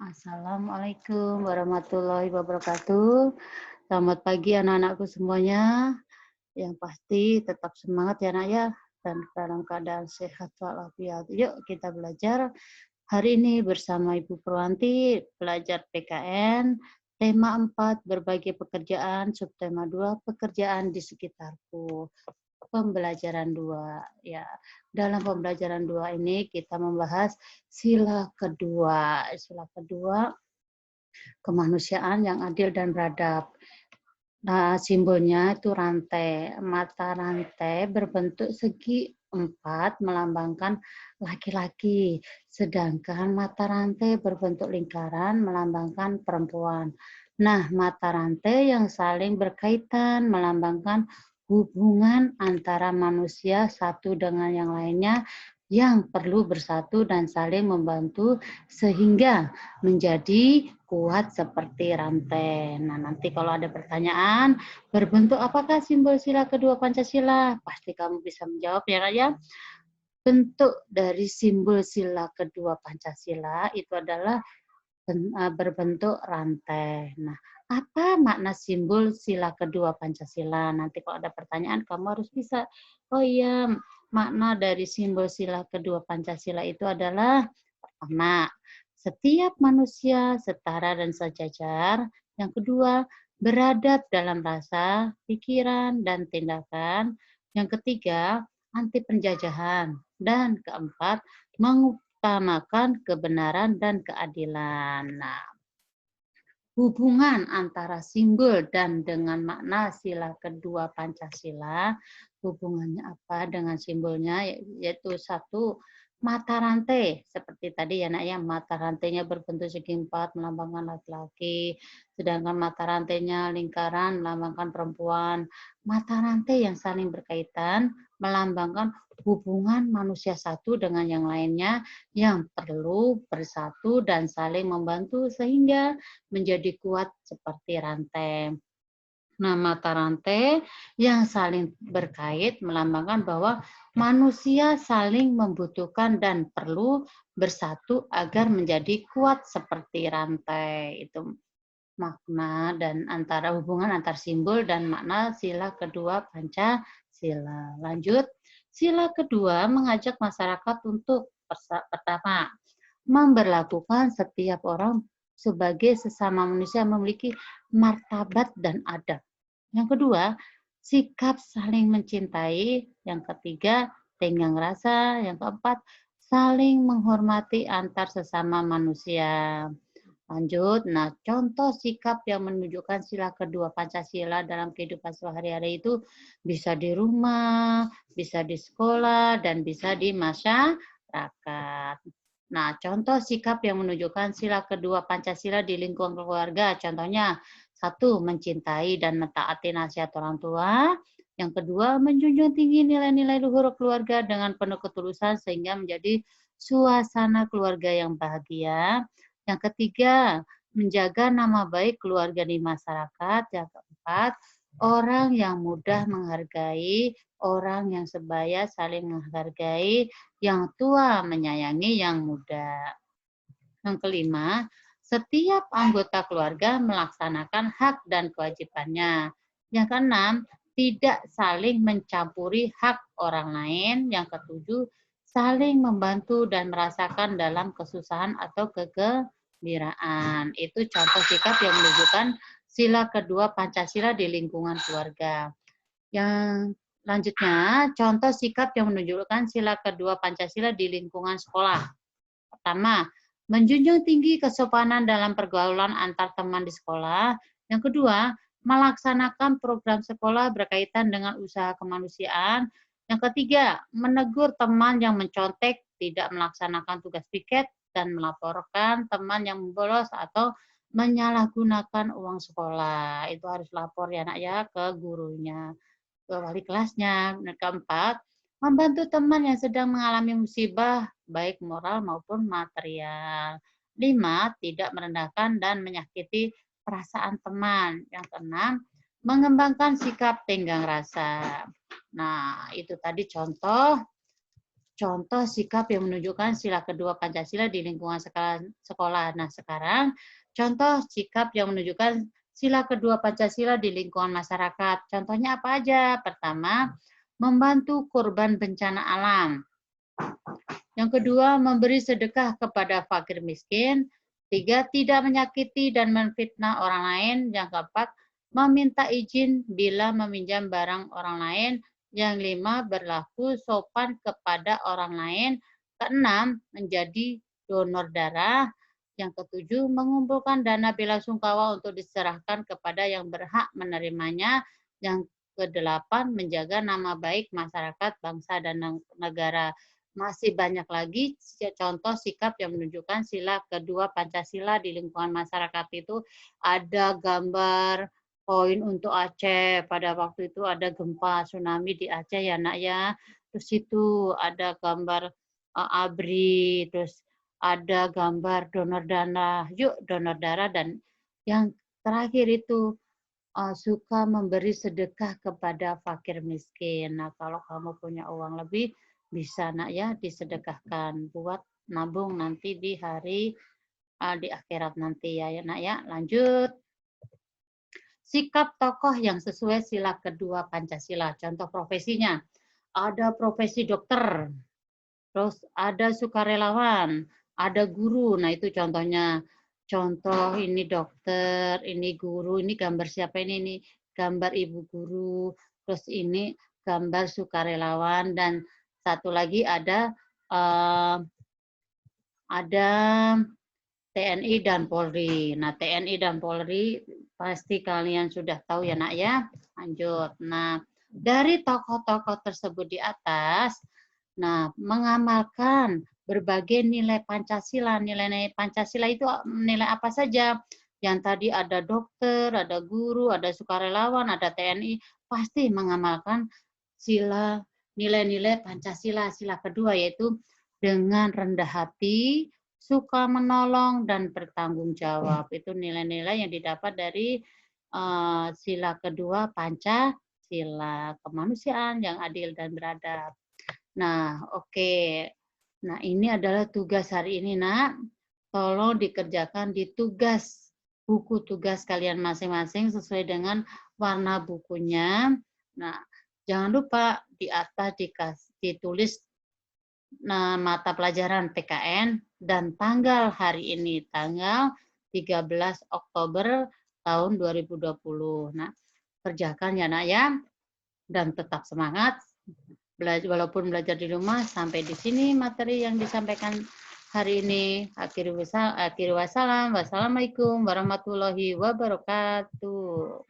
Assalamualaikum warahmatullahi wabarakatuh. Selamat pagi anak-anakku semuanya. Yang pasti tetap semangat ya nak ya, dan dalam keadaan sehat walafiat. Yuk kita belajar hari ini bersama Ibu Purwanti, belajar PKN, tema 4, berbagai pekerjaan, subtema 2, pekerjaan di sekitarku. Pembelajaran 2 ya. Dalam pembelajaran 2 ini kita membahas sila kedua. Sila kedua, kemanusiaan yang adil dan beradab. Nah, simbolnya itu rantai. Mata rantai berbentuk segi 4 melambangkan laki-laki, sedangkan mata rantai berbentuk lingkaran melambangkan perempuan. Nah, mata rantai yang saling berkaitan melambangkan hubungan antara manusia satu dengan yang lainnya yang perlu bersatu dan saling membantu sehingga menjadi kuat seperti rantai. Nah, nanti kalau ada pertanyaan, berbentuk apakah simbol sila kedua Pancasila? Pasti kamu bisa menjawab ya, Kak ya. Bentuk dari simbol sila kedua Pancasila itu adalah berbentuk rantai. Nah, apa makna simbol sila kedua Pancasila? Nanti kalau ada pertanyaan, kamu harus bisa. Oh iya, makna dari simbol sila kedua Pancasila itu adalah pertama, setiap manusia setara dan sejajar. Yang kedua, beradab dalam rasa, pikiran, dan tindakan. Yang ketiga, anti penjajahan. Dan keempat, mengutamakan kebenaran dan keadilan. Nah, hubungan antara simbol dan dengan makna sila kedua Pancasila, hubungannya apa dengan simbolnya, yaitu satu, mata rantai, seperti tadi ya nak ya, mata rantainya berbentuk segi 4 melambangkan laki-laki, sedangkan mata rantainya lingkaran melambangkan perempuan. Mata rantai yang saling berkaitan melambangkan hubungan manusia satu dengan yang lainnya yang perlu bersatu dan saling membantu sehingga menjadi kuat seperti rantai. Nah, mata rantai yang saling berkait melambangkan bahwa manusia saling membutuhkan dan perlu bersatu agar menjadi kuat seperti rantai. Itu makna dan antara hubungan antar simbol dan makna sila kedua Pancasila. Lanjut, sila kedua mengajak masyarakat untuk pertama, memberlakukan setiap orang sebagai sesama manusia memiliki martabat dan adab. Yang kedua, sikap saling mencintai. Yang ketiga, tenggang rasa. Yang keempat, saling menghormati antar sesama manusia. Lanjut, nah contoh sikap yang menunjukkan sila kedua Pancasila dalam kehidupan sehari-hari itu bisa di rumah, bisa di sekolah, dan bisa di masyarakat. Nah, contoh sikap yang menunjukkan sila kedua Pancasila di lingkungan keluarga, contohnya satu, mencintai dan mentaati nasihat orang tua. Yang kedua, menjunjung tinggi nilai-nilai luhur keluarga dengan penuh ketulusan sehingga menjadi suasana keluarga yang bahagia. Yang ketiga, menjaga nama baik keluarga di masyarakat. Yang keempat, orang yang mudah menghargai, orang yang sebaya saling menghargai, yang tua menyayangi yang muda. Yang kelima, setiap anggota keluarga melaksanakan hak dan kewajibannya. Yang keenam, tidak saling mencampuri hak orang lain. Yang ketujuh, saling membantu dan merasakan dalam kesusahan atau kegembiraan. Itu contoh sikap yang menunjukkan sila kedua Pancasila di lingkungan keluarga. Yang selanjutnya, contoh sikap yang menunjukkan sila kedua Pancasila di lingkungan sekolah. Pertama, menjunjung tinggi kesopanan dalam pergaulan antar teman di sekolah. Yang kedua, melaksanakan program sekolah berkaitan dengan usaha kemanusiaan. Yang ketiga, menegur teman yang mencontek, tidak melaksanakan tugas piket, dan melaporkan teman yang bolos atau menyalahgunakan uang sekolah. Itu harus lapor ya nak ya ke gurunya, ke wali kelasnya. Dan keempat, membantu teman yang sedang mengalami musibah, baik moral maupun material. 5, tidak merendahkan dan menyakiti perasaan teman. Yang keenam, mengembangkan sikap tenggang rasa. Nah, itu tadi contoh contoh sikap yang menunjukkan sila kedua Pancasila di lingkungan sekolah. Nah, sekarang contoh sikap yang menunjukkan sila kedua Pancasila di lingkungan masyarakat. Contohnya apa aja? Pertama, membantu korban bencana alam. Yang kedua, memberi sedekah kepada fakir miskin. Tiga, tidak menyakiti dan menfitnah orang lain. Yang keempat, meminta izin bila meminjam barang orang lain. Yang lima, berlaku sopan kepada orang lain. Keenam, menjadi donor darah. Yang ketujuh, mengumpulkan dana bela sungkawa untuk diserahkan kepada yang berhak menerimanya. Yang kedelapan, menjaga nama baik masyarakat, bangsa, dan negara. Masih banyak lagi contoh sikap yang menunjukkan sila kedua Pancasila di lingkungan masyarakat itu. Ada gambar koin untuk Aceh, pada waktu itu ada gempa tsunami di Aceh ya nak ya. Terus itu ada gambar ABRI, terus ada gambar donor dana, yuk donor darah, dan yang terakhir itu suka memberi sedekah kepada fakir miskin. Nah, kalau kamu punya uang lebih, bisa nak ya disedekahkan buat nabung nanti di hari di akhirat nanti ya nak ya. Lanjut. Sikap tokoh yang sesuai sila kedua Pancasila. Contoh profesinya. Ada profesi dokter, terus ada sukarelawan, ada guru. Nah, itu contohnya. Contoh ini dokter, ini guru, ini gambar siapa ini? Ini gambar ibu guru, terus ini gambar sukarelawan, dan satu lagi ada TNI dan Polri. Nah, TNI dan Polri pasti kalian sudah tahu ya nak ya. Lanjut. Nah, dari tokoh-tokoh tersebut di atas, nah, mengamalkan berbagai nilai Pancasila. Nilai Pancasila itu nilai apa saja? Yang tadi ada dokter, ada guru, ada sukarelawan, ada TNI, pasti mengamalkan sila nilai-nilai Pancasila, sila kedua, yaitu dengan rendah hati, suka menolong, dan bertanggung jawab. Itu nilai-nilai yang didapat dari sila kedua Pancasila, kemanusiaan yang adil dan beradab. Nah, oke. Nah, ini adalah tugas hari ini, nak. Tolong dikerjakan di buku tugas kalian masing-masing sesuai dengan warna bukunya. Nah, jangan lupa di atas ditulis mata pelajaran PKN dan tanggal hari ini, tanggal 13 Oktober tahun 2020. Nah, kerjakan ya nak ya, dan tetap semangat. Walaupun belajar di rumah. Sampai di sini materi yang disampaikan hari ini. Akhir wassalam. Wassalamualaikum warahmatullahi wabarakatuh.